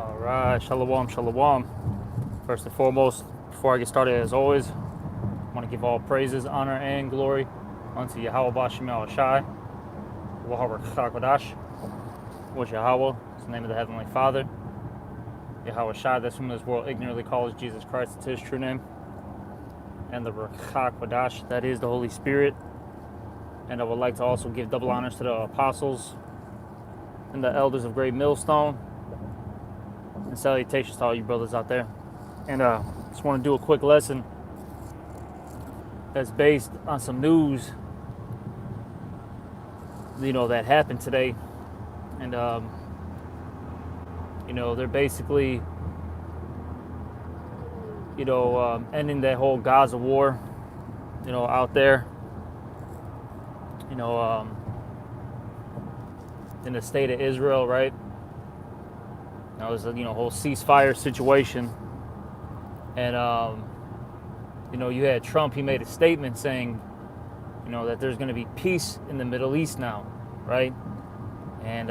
All right, shalom, shalom. First and foremost, before I get started, as always, I want to give all praises, honor, and glory unto Yahweh Bashem Shai, Wahar Chakadash, which Yahweh is the name of the Heavenly Father. Yahweh Shai, that's whom this world ignorantly calls Jesus Christ, it's his true name. And the Chakadash, that is the Holy Spirit. And I would like to also give double honors to the apostles and the elders of Great Millstone. And salutations to all you brothers out there. And just want to do a quick lesson that's based on some news, that happened today. And, they're basically, ending that whole Gaza war, out there, in the state of Israel, right? It was a whole ceasefire situation, and you had Trump. He made a statement saying, that there's going to be peace in the Middle East now, right? And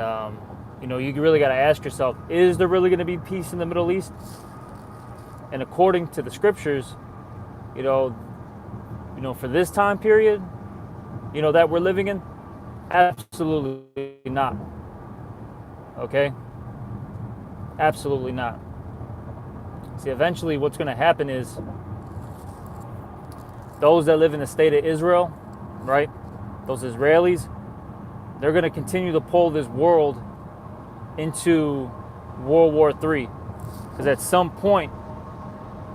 you really got to ask yourself: is there really going to be peace in the Middle East? And according to the scriptures, for this time period, that we're living in, absolutely not. Okay. Absolutely not. See, eventually what's going to happen is those that live in the state of Israel, right, those Israelis, they're going to continue to pull this world into World War III. Because at some point,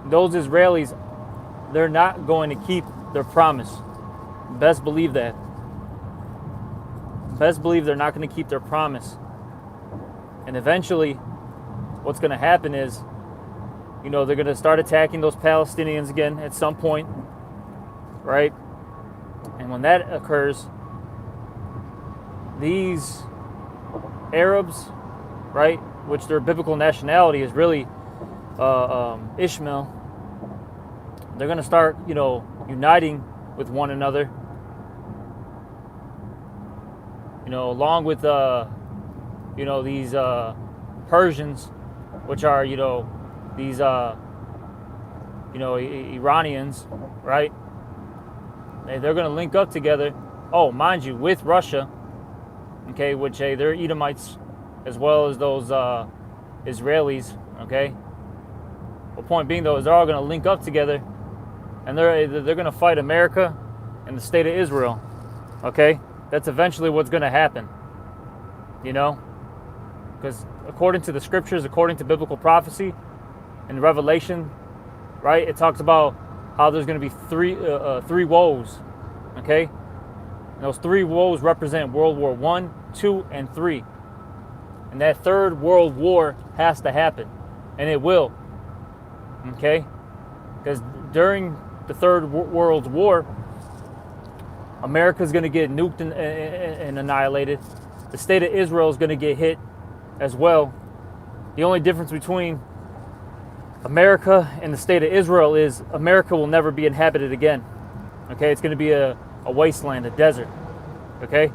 those Israelis, they're not going to keep their promise. Best believe that. Best believe they're not going to keep their promise. And eventually, what's going to happen is, they're going to start attacking those Palestinians again at some point, right? And when that occurs, these Arabs, right, which their biblical nationality is really Ishmael, they're going to start, uniting with one another, along with, these Persians, which are, these, Iranians, right? They're going to link up together. Oh, mind you, with Russia, okay, which, they're Edomites as well as those Israelis, okay? The point being, though, is they're all going to link up together, and they're going to fight America and the state of Israel, okay? That's eventually what's going to happen, because according to the scriptures, according to biblical prophecy and Revelation, right, it talks about how there's going to be three woes, okay? And those three woes represent World War I, II, and III. And that third world war has to happen, and it will, okay? Because during the third world war, America's going to get nuked and annihilated. The state of Israel is going to get hit as well. The only difference between America and the state of Israel is America will never be inhabited again. Okay, it's going to be a wasteland, a desert. Okay,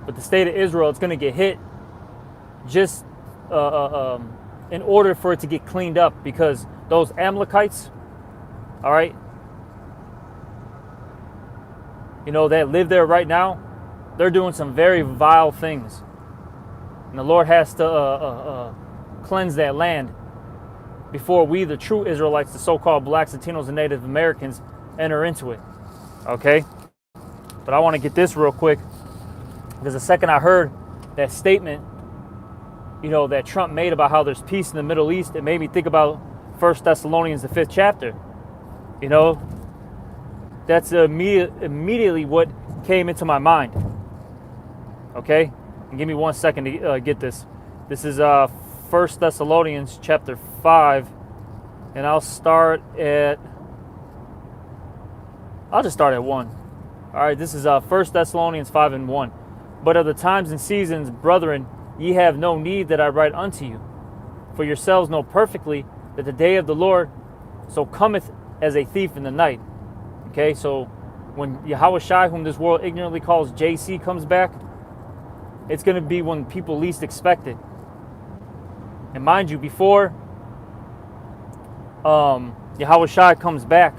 but the state of Israel, it's going to get hit just in order for it to get cleaned up, because those Amalekites, all right, that live there right now, they're doing some very vile things. And the Lord has to cleanse that land before we, the true Israelites, the so-called blacks, Latinos, and Native Americans, enter into it. Okay? But I want to get this real quick, because the second I heard that statement, that Trump made about how there's peace in the Middle East, it made me think about 1 Thessalonians, the 5th chapter. That's immediately what came into my mind. Okay? And give me 1 second to get this. This is 1 Thessalonians chapter 5, and I'll just start at 1. All right, this is 1 Thessalonians 5 and 1. But of the times and seasons, brethren, ye have no need that I write unto you. For yourselves know perfectly that the day of the Lord so cometh as a thief in the night. Okay, so when Yahweh Shai, whom this world ignorantly calls JC, comes back, it's going to be when people least expect it. And mind you, before Yahweh Shai comes back,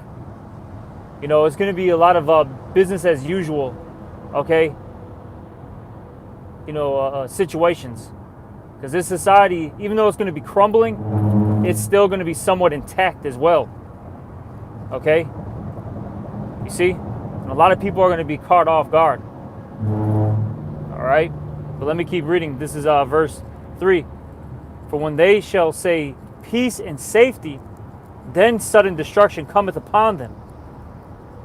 it's going to be a lot of business as usual, okay? Situations. Because this society, even though it's going to be crumbling, it's still going to be somewhat intact as well, okay? You see? And a lot of people are going to be caught off guard. All right? But let me keep reading. This is verse 3. For when they shall say peace and safety, then sudden destruction cometh upon them.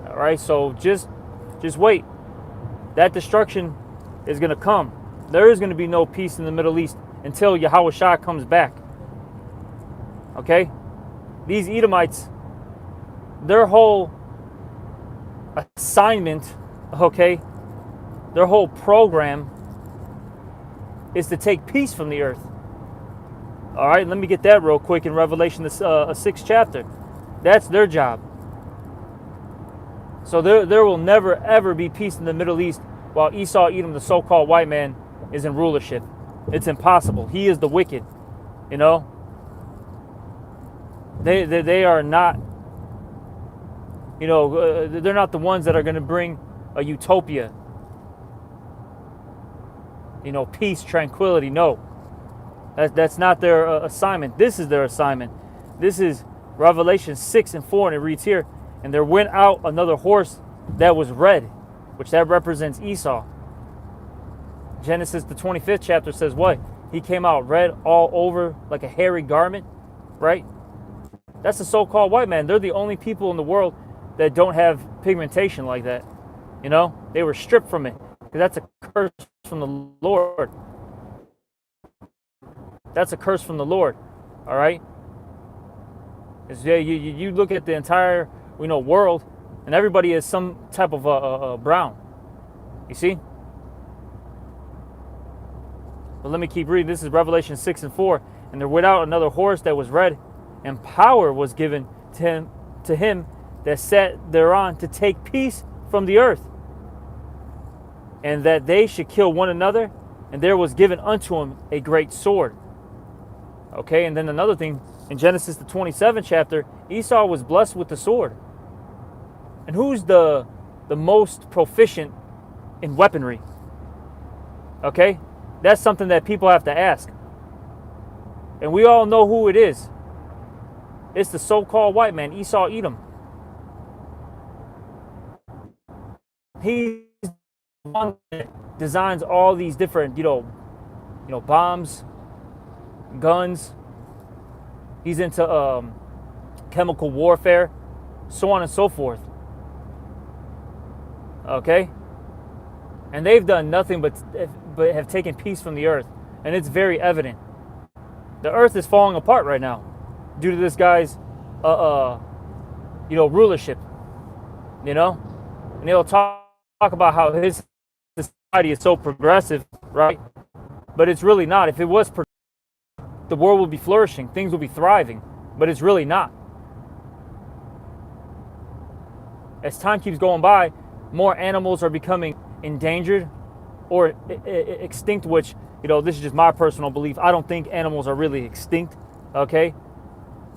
All right, so just wait. That destruction is going to come. There is going to be no peace in the Middle East until Yahweh Shai comes back. Okay? These Edomites, their whole assignment, okay, their whole program is to take peace from the earth. All right, let me get that real quick in Revelation, the 6th chapter. That's their job. So there will never, ever be peace in the Middle East while Esau, Edom, the so-called white man, is in rulership. It's impossible. He is the wicked, They are not, they're not the ones that are going to bring a utopia. Peace, tranquility. No. That's not their assignment. This is their assignment. This is Revelation 6 and 4, and it reads here, and there went out another horse that was red, which that represents Esau. Genesis, the 25th chapter says what? He came out red all over like a hairy garment, right? That's the so-called white man. They're the only people in the world that don't have pigmentation like that. They were stripped from it because that's a curse from the Lord. That's a curse from the Lord, all right? You look at the entire world, and everybody is some type of brown. You see? But let me keep reading. This is Revelation 6 and 4. And there went out another horse that was red, and power was given to him that sat thereon to take peace from the earth, and that they should kill one another, and there was given unto him a great sword. Okay, and then another thing, in Genesis, the 27th chapter, Esau was blessed with the sword. And who's the most proficient in weaponry? Okay, that's something that people have to ask. And we all know who it is. It's the so-called white man, Esau Edom. He's the one that designs all these different, bombs, guns. He's into chemical warfare, so on and so forth. Okay? And they've done nothing but have taken peace from the earth. And it's very evident. The earth is falling apart right now due to this guy's, rulership. And they'll talk about how his society is so progressive, right? But it's really not. If it was the world would be flourishing, things would be thriving, but it's really not. As time keeps going by, more animals are becoming endangered or extinct, which, this is just my personal belief. I don't think animals are really extinct, okay?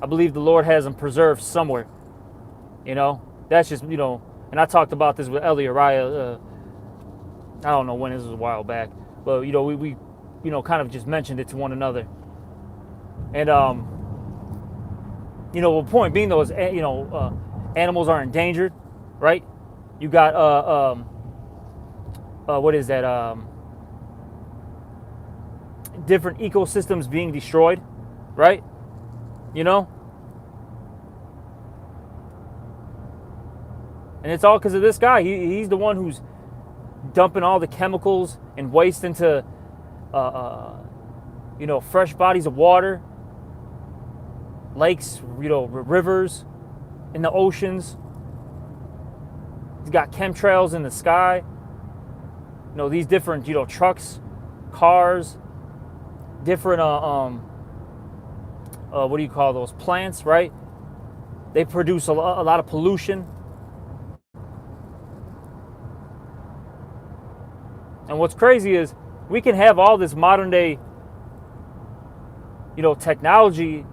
I believe the Lord has them preserved somewhere, That's just, and I talked about this with Eli Araya, I don't know when, this was a while back, but, we kind of just mentioned it to one another. And, the point being, though, is, animals are endangered, right? You got, what is that? Different ecosystems being destroyed, right? And it's all because of this guy. He's the one who's dumping all the chemicals and waste into, fresh bodies of water, lakes, rivers, in the oceans. He's got chemtrails in the sky. These different, trucks, cars, different, what do you call those? Plants, right? They produce a lot of pollution. And what's crazy is we can have all this modern day, technology,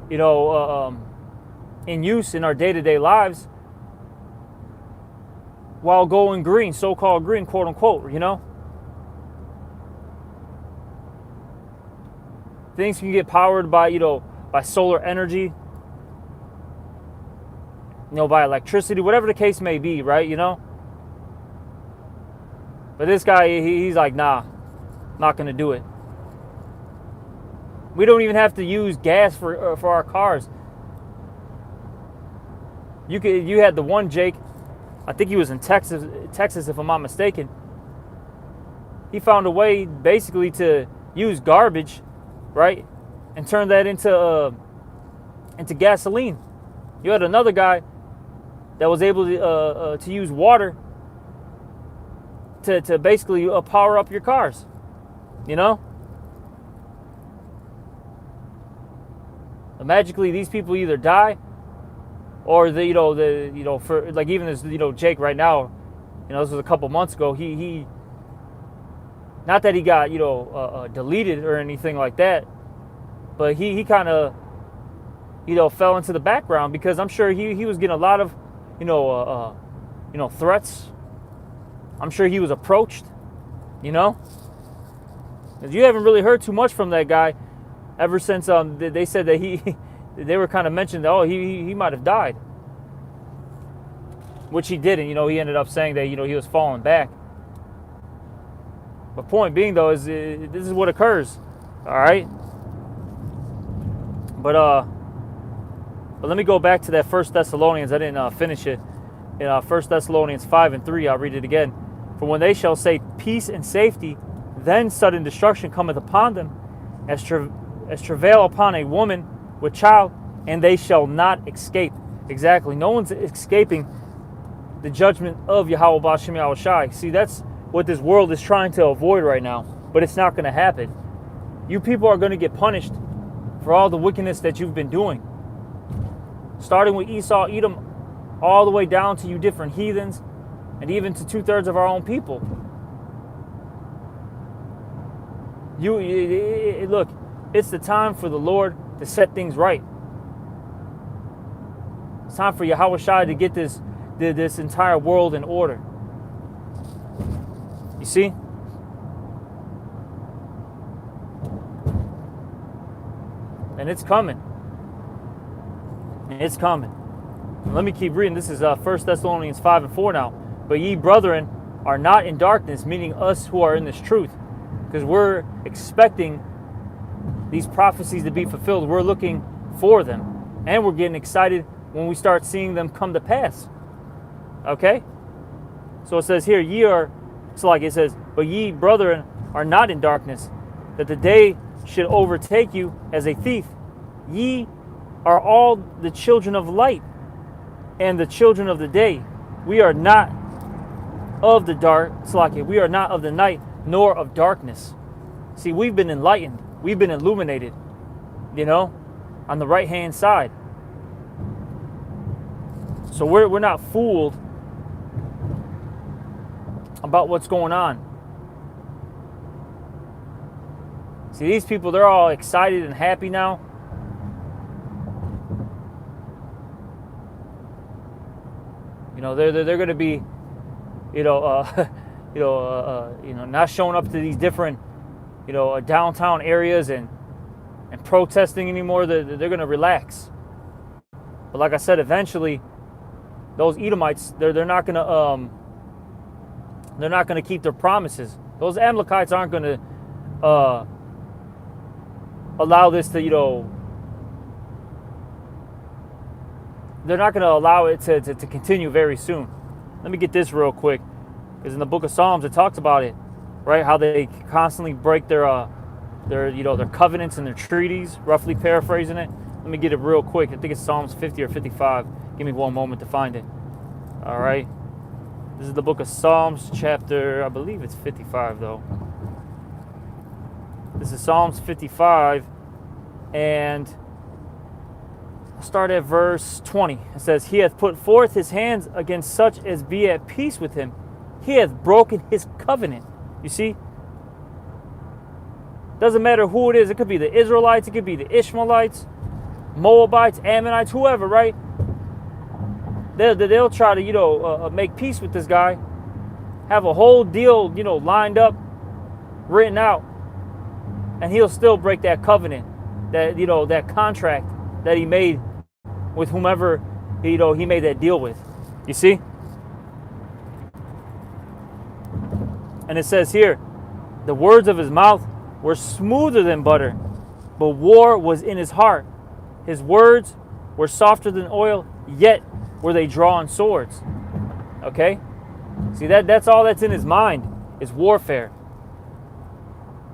in use in our day-to-day lives while going green, so-called green, quote unquote, Things can get powered by, by solar energy, by electricity, whatever the case may be, right? But this guy, he's like, nah, not going to do it. We don't even have to use gas for our cars. You had the one Jake, I think he was in Texas if I'm not mistaken. He found a way basically to use garbage, right, and turn that into gasoline. You had another guy that was able to use water to basically power up your cars, Magically, these people either die, or for like even this Jake right now, this was a couple months ago. He not that he got deleted or anything like that, but he kind of fell into the background because I'm sure he was getting a lot of threats. I'm sure he was approached, because you haven't really heard too much from that guy ever since they said that they were kind of mentioned that he might have died, which he didn't. He ended up saying that he was falling back. But point being though is this is what occurs, all right. But let me go back to that 1 Thessalonians. I didn't finish it. In 1 Thessalonians 5:3, I'll read it again. For when they shall say peace and safety, then sudden destruction cometh upon them, as travail upon a woman with child, and they shall not escape. Exactly. No one's escaping the judgment of Yahweh B'Shem Yahushai. See, that's what this world is trying to avoid right now, but it's not going to happen. You people are going to get punished for all the wickedness that you've been doing. Starting with Esau, Edom, all the way down to you different heathens, and even to 2/3 of our own people. Look, it's the time for the Lord to set things right. It's time for Yahushua to get this entire world in order. You see? And it's coming. And it's coming. Let me keep reading. This is 1 Thessalonians 5:4 now. But ye brethren are not in darkness, meaning us who are in this truth. Because we're expecting these prophecies to be fulfilled. We're looking for them. And we're getting excited when we start seeing them come to pass. Okay? So it says here, it says, but ye brethren are not in darkness, that the day should overtake you as a thief. Ye are all the children of light and the children of the day. We are not of the dark, we are not of the night, nor of darkness. See, we've been enlightened. We've been illuminated, on the right-hand side. So we're not fooled about what's going on. See, these people, they're all excited and happy now. They're going to be, not showing up to these different, downtown areas and protesting anymore. They're going to relax. But like I said, eventually, those Edomites, they're not going to keep their promises. Those Amalekites aren't going to allow this to, they're not going to allow it to continue very soon. Let me get this real quick, because in the book of Psalms it talks about it, right? How they constantly break their covenants and their treaties, roughly paraphrasing it. Let me get it real quick. I think it's Psalms 50 or 55. Give me one moment to find it. All right. This is the book of Psalms, chapter, I believe it's 55 though. This is Psalms 55, and I'll start at verse 20. It says, he hath put forth his hands against such as be at peace with him. He hath broken his covenant. You see? Doesn't matter who it is. It could be the Israelites. It could be the Ishmaelites, Moabites, Ammonites, whoever, right? They'll try to, make peace with this guy. Have a whole deal, lined up, written out. And he'll still break that covenant, that contract that he made with whomever, he made that deal with. You see? And it says here, the words of his mouth were smoother than butter, but war was in his heart. His words were softer than oil, yet were they drawn swords. Okay? See, that's all that's in his mind is warfare.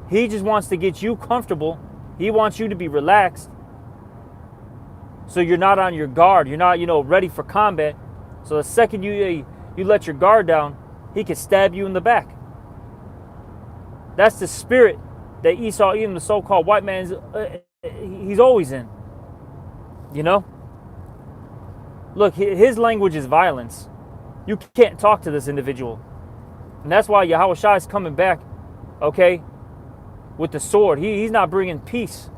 He just wants to get you comfortable. He wants you to be relaxed. So you're not on your guard. You're not, ready for combat. So the second you let your guard down, he can stab you in the back. That's the spirit that Esau, even the so-called white man's, he's always in. Look, his language is violence. You can't talk to this individual. And that's why Yahushua is coming back, okay, with the sword. He's not bringing peace.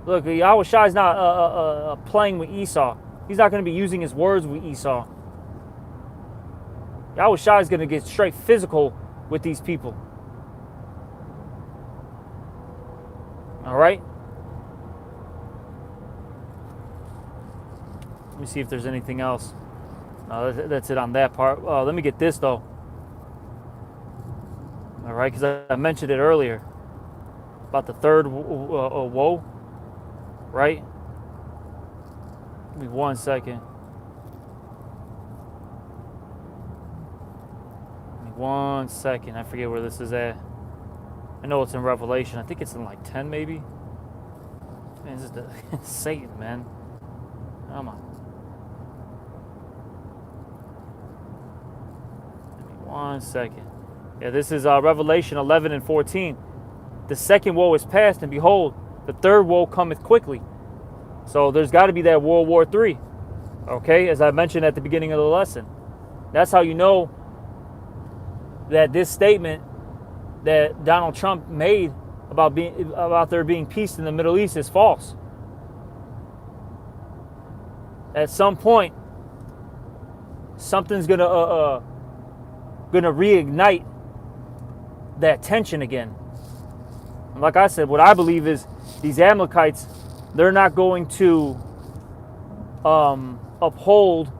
Look, Yahushua is not playing with Esau. He's not going to be using his words with Esau. Yahushua is going to get straight physical with these people. All right? Let me see if there's anything else. No, that's it on that part. Let me get this, though. All right, because I mentioned it earlier about the third woe, right? Give me 1 second. Give me 1 second. I forget where this is at. I know it's in Revelation. I think it's in like 10 maybe. Man, this is Satan, man. Come on. Give me 1 second. Yeah, this is Revelation 11 and 14. The second woe is past, and behold, the third woe cometh quickly. So there's got to be that World War III. Okay, as I mentioned at the beginning of the lesson. That's how you know that this statement that Donald Trump made about there being peace in the Middle East is false. At some point, something's gonna reignite that tension again. And like I said, what I believe is these Amalekites, they're not going to uphold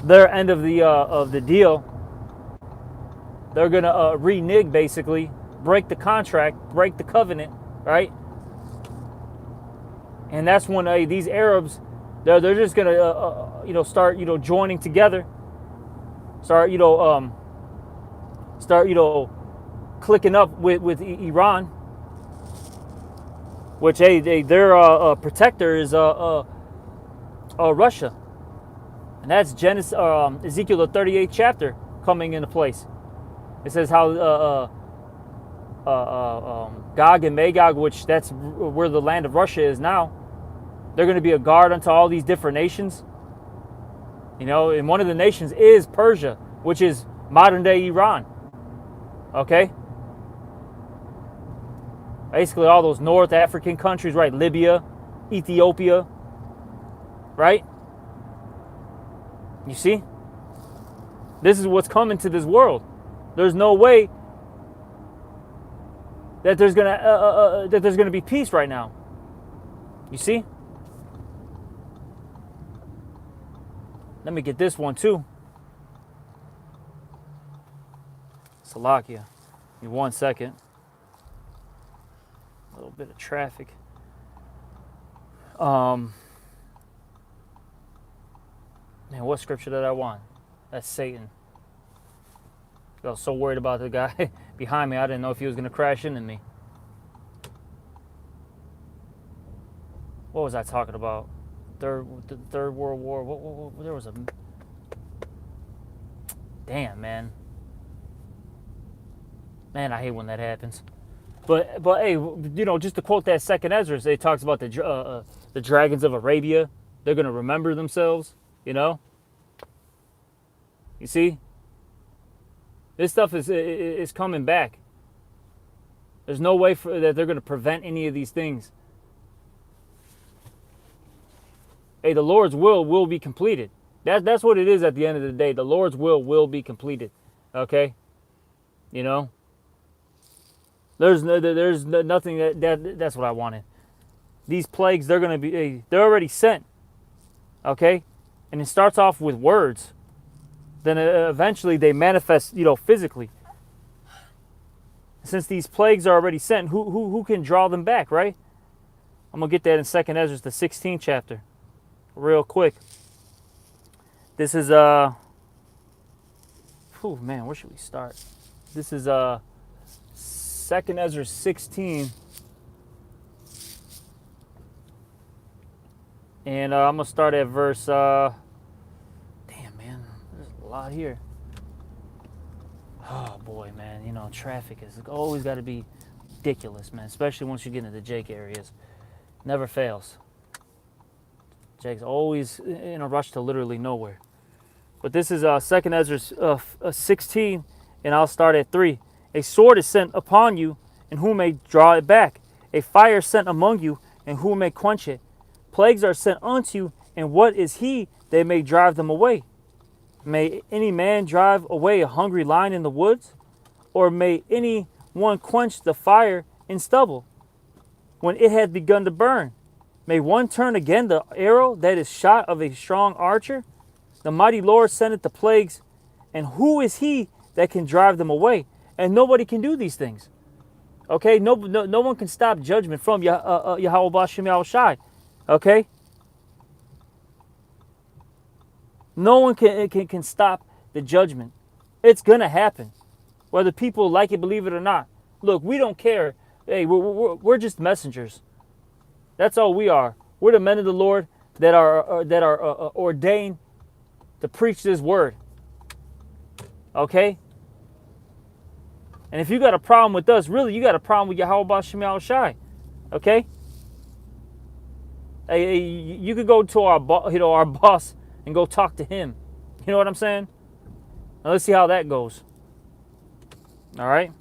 their end of the deal. They're going to renege, basically, break the contract, break the covenant, right? And that's when these Arabs, they're just going to, start, joining together, start, clicking up with Iran, which, their protector is Russia. And that's Ezekiel the 38th chapter coming into place. It says how Gog and Magog, which that's where the land of Russia is now, they're going to be a guard unto all these different nations. And one of the nations is Persia, which is modern day Iran. Okay? Basically all those North African countries, right? Libya, Ethiopia, right? You see? This is what's coming to this world. There's no way that there's gonna be peace right now. You see? Let me get this one too. Salakia. Give me 1 second. A little bit of traffic. Man, what scripture did I want? That's Satan. I was so worried about the guy behind me, I didn't know if he was going to crash into me. What was I talking about? The Third World War. What there was a... Damn, man. Man, I hate when that happens. But hey, just to quote that second Ezra, it talks about the dragons of Arabia. They're going to remember themselves, You see? This stuff is coming back. There's no way that they're going to prevent any of these things. Hey, the Lord's will be completed. That's what it is at the end of the day. The Lord's will be completed. Okay? You know? There's nothing that's what I wanted. These plagues, they're already sent. Okay? And it starts off with words. Then eventually they manifest, physically. Since these plagues are already sent, who can draw them back, right? I'm going to get that in 2nd Ezra, the 16th chapter. Real quick. This is where should we start? This is 2nd Ezra 16. And I'm going to start at verse damn, man, there's a lot here. Oh boy, man, traffic is always got to be ridiculous, man, especially once you get into the Jake areas. Never fails. Jake's always in a rush to literally nowhere. But this is 2nd Ezra 16, and I'll start at 3. A sword is sent upon you, and who may draw it back? A fire sent among you, and who may quench it? Plagues are sent unto you, and what is he that may drive them away? May any man drive away a hungry lion in the woods? Or may any one quench the fire in stubble, when it hath begun to burn? May one turn again the arrow that is shot of a strong archer? The mighty Lord sendeth the plagues, and who is he that can drive them away? And nobody can do these things. Okay, no one can stop judgment from Yahweh Bashem Yahushai. Okay? No one can stop the judgment. It's going to happen. Whether people like it, believe it or not. Look, we don't care. Hey, we're just messengers. That's all we are. We're the men of the Lord that are ordained to preach this word. Okay? And if you got a problem with us, really, you got a problem with Yahweh Bashem Yahushai. Okay? Hey, you could go to our boss and go talk to him. You know what I'm saying? Now let's see how that goes. All right?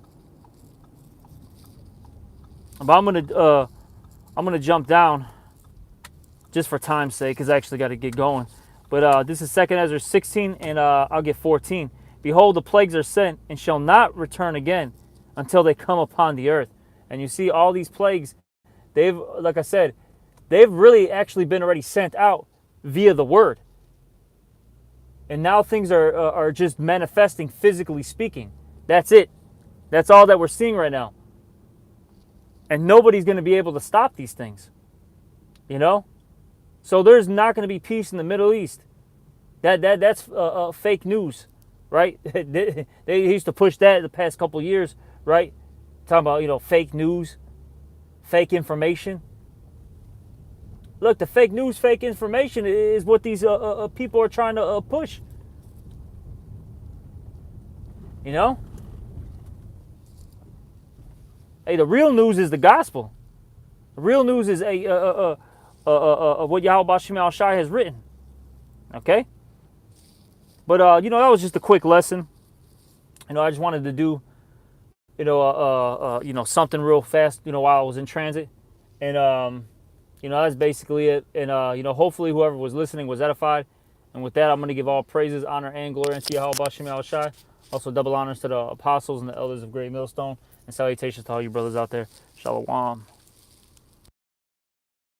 But I'm gonna jump down just for time's sake, because I actually got to get going. But this is 2nd Ezra 16, and I'll get 14. Behold, the plagues are sent, and shall not return again until they come upon the earth. And you see all these plagues, like I said, they've really actually been already sent out via the word. And now things are just manifesting, physically speaking. That's it. That's all that we're seeing right now. And nobody's going to be able to stop these things. So there's not going to be peace in the Middle East. That's fake news, right? They used to push that the past couple of years, right? Talking about, fake news, fake information. Look, the fake news, fake information is what these people are trying to push. Hey, the real news is the gospel. The real news is what Yahweh Bashem Yahushai has written. Okay? But, that was just a quick lesson. I just wanted to do, something real fast, while I was in transit. And, that's basically it. And, hopefully whoever was listening was edified. And with that, I'm going to give all praises, honor, and glory unto Yahweh Bashem Yahushai. Also, double honors to the apostles and the elders of Great Millstone. And salutations to all you brothers out there. Shalom.